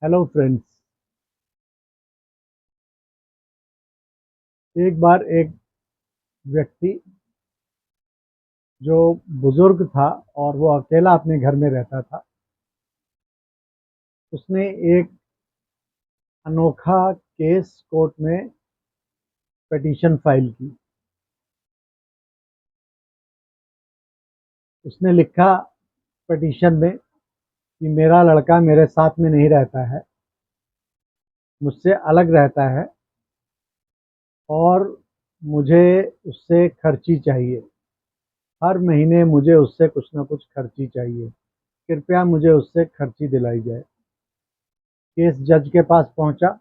Hello friends. एक बार एक व्यक्ति जो बुजुर्ग था और वो अकेला अपने घर में रहता था, उसने एक अनोखा केस कोर्ट में पिटीशन फाइल की। उसने लिखा पिटीशन में कि मेरा लड़का मेरे साथ में नहीं रहता है, मुझसे अलग रहता है और मुझे उससे खर्ची चाहिए। हर महीने मुझे उससे कुछ ना कुछ खर्ची चाहिए। कृपया मुझे उससे खर्ची दिलाई जाए। केस जज के पास पहुंचा।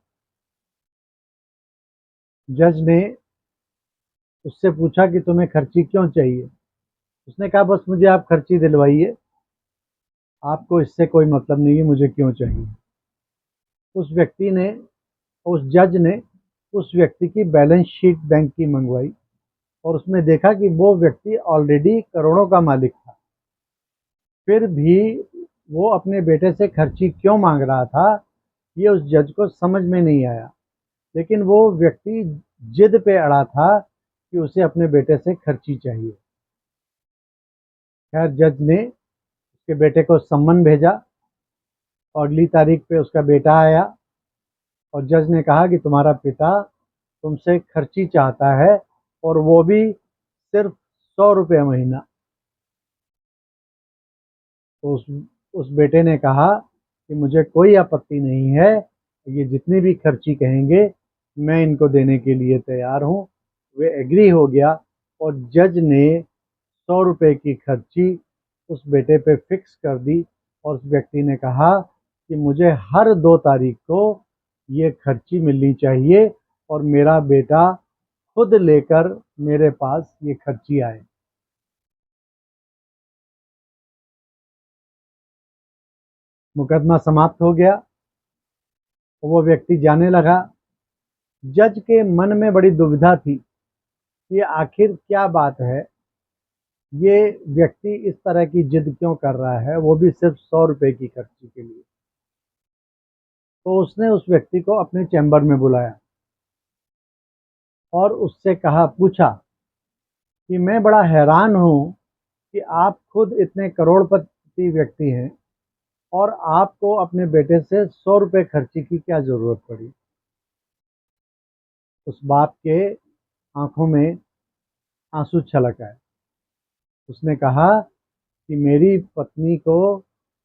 जज ने उससे पूछा कि तुम्हें खर्ची क्यों चाहिए। उसने कहा बस मुझे आप खर्ची दिलवाइए, आपको इससे कोई मतलब नहीं है, मुझे क्यों चाहिए। उस व्यक्ति ने उस जज ने उस व्यक्ति की बैलेंस शीट बैंक की मंगवाई और उसमें देखा कि वो व्यक्ति ऑलरेडी करोड़ों का मालिक था। फिर भी वो अपने बेटे से खर्ची क्यों मांग रहा था, ये उस जज को समझ में नहीं आया। लेकिन वो व्यक्ति जिद पे अड़ा था कि उसे अपने बेटे से खर्ची चाहिए। खैर, जज ने उसके बेटे को सम्मन भेजा और अगली तारीख पे उसका बेटा आया और जज ने कहा कि तुम्हारा पिता तुमसे खर्ची चाहता है और वो भी सिर्फ 100 रुपये महीना। तो उस बेटे ने कहा कि मुझे कोई आपत्ति नहीं है, ये जितनी भी खर्ची कहेंगे मैं इनको देने के लिए तैयार हूँ। वे एग्री हो गया और जज ने 100 रुपये की खर्ची उस बेटे पे फिक्स कर दी और उस व्यक्ति ने कहा कि मुझे हर 2 तारीख को ये खर्ची मिलनी चाहिए और मेरा बेटा खुद लेकर मेरे पास ये खर्ची आए। मुकदमा समाप्त हो गया। वो व्यक्ति जाने लगा। जज के मन में बड़ी दुविधा थी कि आखिर क्या बात है, ये व्यक्ति इस तरह की जिद क्यों कर रहा है, वो भी सिर्फ 100 रुपये की खर्ची के लिए। तो उसने उस व्यक्ति को अपने चैम्बर में बुलाया और उससे पूछा कि मैं बड़ा हैरान हूँ कि आप खुद इतने करोड़पति व्यक्ति हैं और आपको अपने बेटे से 100 रुपये खर्ची की क्या जरूरत पड़ी। उस बाप के आंखों में आंसू छलक आए। उसने कहा कि मेरी पत्नी को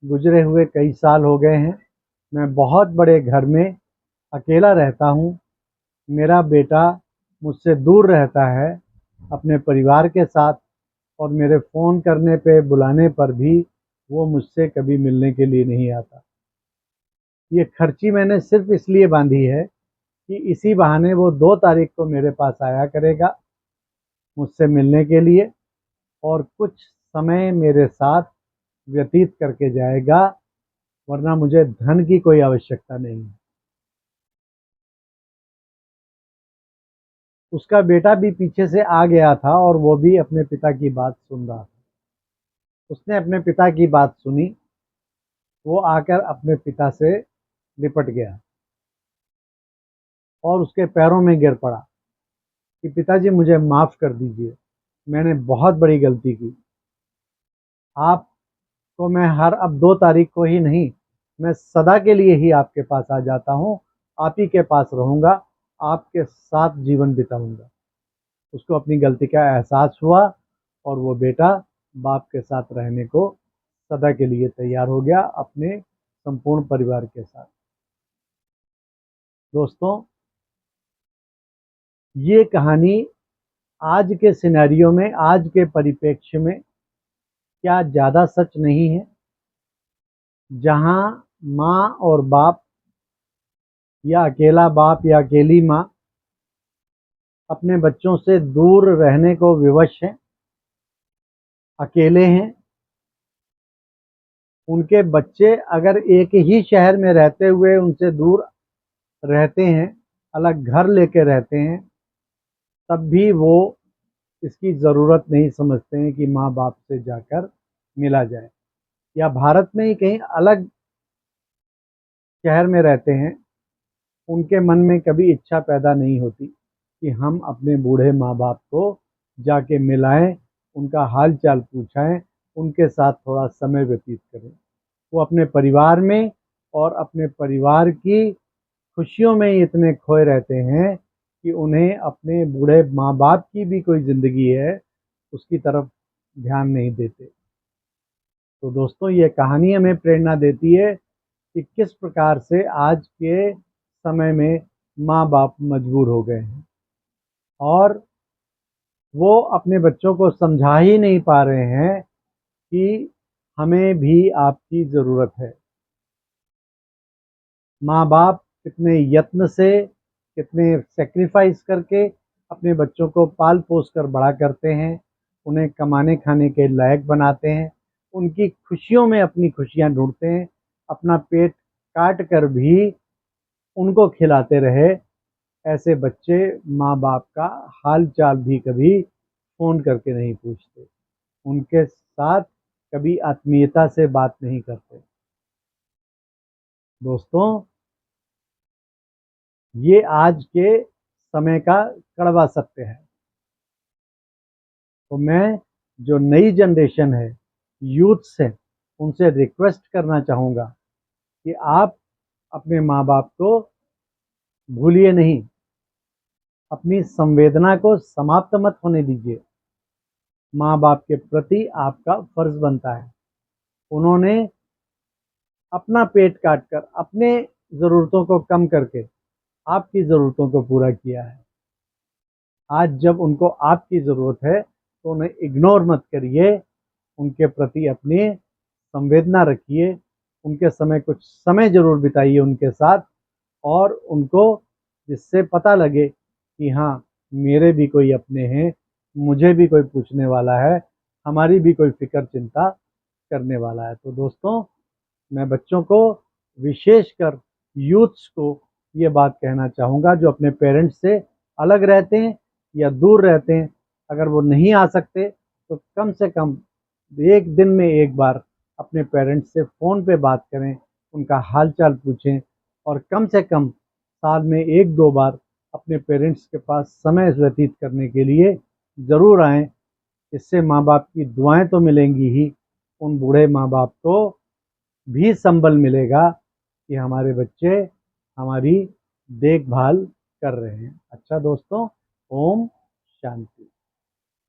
गुजरे हुए कई साल हो गए हैं। मैं बहुत बड़े घर में अकेला रहता हूँ। मेरा बेटा मुझसे दूर रहता है अपने परिवार के साथ और मेरे फ़ोन करने पे बुलाने पर भी वो मुझसे कभी मिलने के लिए नहीं आता। ये खर्ची मैंने सिर्फ इसलिए बांधी है कि इसी बहाने वो 2 तारीख को मेरे पास आया करेगा मुझसे मिलने के लिए और कुछ समय मेरे साथ व्यतीत करके जाएगा, वरना मुझे धन की कोई आवश्यकता नहीं है। उसका बेटा भी पीछे से आ गया था और वो भी अपने पिता की बात सुन रहा था। उसने अपने पिता की बात सुनी। वो आकर अपने पिता से लिपट गया और उसके पैरों में गिर पड़ा कि पिताजी मुझे माफ़ कर दीजिए, मैंने बहुत बड़ी गलती की। आपको मैं हर अब 2 तारीख को ही नहीं, मैं सदा के लिए ही आपके पास आ जाता हूँ, आप ही के पास रहूँगा, आपके साथ जीवन बिताऊँगा। उसको अपनी गलती का एहसास हुआ और वो बेटा बाप के साथ रहने को सदा के लिए तैयार हो गया अपने संपूर्ण परिवार के साथ। दोस्तों, ये कहानी आज के सिनेरियो में, आज के परिप्रेक्ष्य में क्या ज़्यादा सच नहीं है, जहाँ माँ और बाप या अकेला बाप या अकेली माँ अपने बच्चों से दूर रहने को विवश हैं, अकेले हैं। उनके बच्चे अगर एक ही शहर में रहते हुए उनसे दूर रहते हैं, अलग घर लेके रहते हैं, तब भी वो इसकी ज़रूरत नहीं समझते हैं कि माँ बाप से जाकर मिला जाए। या भारत में ही कहीं अलग शहर में रहते हैं, उनके मन में कभी इच्छा पैदा नहीं होती कि हम अपने बूढ़े माँ बाप को जाके मिलाएं, उनका हाल चाल पूछाएं, उनके साथ थोड़ा समय व्यतीत करें। वो अपने परिवार में और अपने परिवार की खुशियों में ही इतने खोए रहते हैं कि उन्हें अपने बूढ़े माँ बाप की भी कोई ज़िंदगी है उसकी तरफ ध्यान नहीं देते। तो दोस्तों, ये कहानी हमें प्रेरणा देती है कि किस प्रकार से आज के समय में माँ बाप मजबूर हो गए हैं और वो अपने बच्चों को समझा ही नहीं पा रहे हैं कि हमें भी आपकी ज़रूरत है। माँ बाप कितने यत्न से, कितने सेक्रीफाइस करके अपने बच्चों को पाल पोस कर बड़ा करते हैं, उन्हें कमाने खाने के लायक बनाते हैं, उनकी खुशियों में अपनी खुशियाँ ढूंढते हैं, अपना पेट काट कर भी उनको खिलाते रहे। ऐसे बच्चे माँ बाप का हाल चाल भी कभी फ़ोन करके नहीं पूछते, उनके साथ कभी आत्मीयता से बात नहीं करते। दोस्तों, ये आज के समय का कड़वा सत्य है। तो मैं जो नई जनरेशन है, यूथ्स है, उनसे रिक्वेस्ट करना चाहूँगा कि आप अपने माँ बाप को भूलिए नहीं, अपनी संवेदना को समाप्त मत होने दीजिए। माँ बाप के प्रति आपका फर्ज बनता है। उन्होंने अपना पेट काट कर अपने ज़रूरतों को कम करके आपकी ज़रूरतों को पूरा किया है। आज जब उनको आपकी ज़रूरत है तो उन्हें इग्नोर मत करिए, उनके प्रति अपनी संवेदना रखिए, उनके समय कुछ समय ज़रूर बिताइए उनके साथ और उनको जिससे पता लगे कि हाँ, मेरे भी कोई अपने हैं, मुझे भी कोई पूछने वाला है, हमारी भी कोई फ़िक्र चिंता करने वाला है। तो दोस्तों, मैं बच्चों को, विशेषकर यूथ्स को ये बात कहना चाहूँगा जो अपने पेरेंट्स से अलग रहते हैं या दूर रहते हैं, अगर वो नहीं आ सकते तो कम से कम 1 दिन में 1 बार अपने पेरेंट्स से फ़ोन पे बात करें, उनका हाल-चाल पूछें और कम से कम साल में 1-2 बार अपने पेरेंट्स के पास समय व्यतीत करने के लिए ज़रूर आएँ। इससे माँ-बाप की दुआएँ तो मिलेंगी ही, उन बूढ़े माँ-बाप को भी संबल मिलेगा कि हमारे बच्चे हमारी देखभाल कर रहे हैं। अच्छा दोस्तों, ओम शांति।